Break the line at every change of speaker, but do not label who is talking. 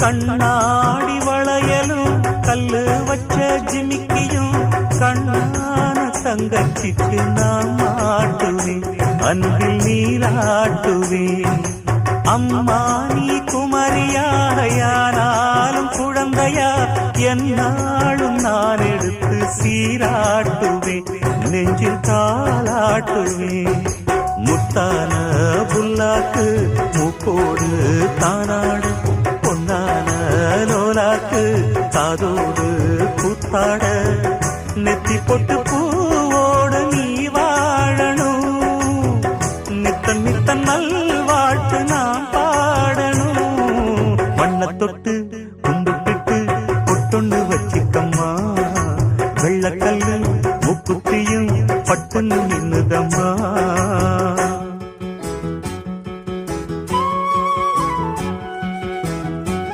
கண்ணாடி வளையலும் கல்லு வச்ச ஜிமிக்கியும் கண்ணான தங்கச்சிக்கு நான் மாட்டுவேன், அன்பில் நீராட்டுவேன். அம்மா நீ குமரியாயானாலும் குழந்தையா என்னாலும் நான் எடுத்து சீராட்டுவேன், நெஞ்சில் தாளாட்டுவேன். முத்தான புல்லாக்கு மூக்கோடு தானாடு, பொன்னான நோலாக்கு காதோடு கூத்தாட, நெத்தி பொட்டு பூவோடு நீ வாழணும், நித்தன் நித்தன் நல்வாழ்த்து நான் பாடணும். வண்ண தொட்டு கும்பிட்டுட்டு பொட்டொன்னு வச்சிக்கம்மா, வெள்ளக்கல்லு முக்குத்தியும் பட்டுன்னு நின்னுதம்மா.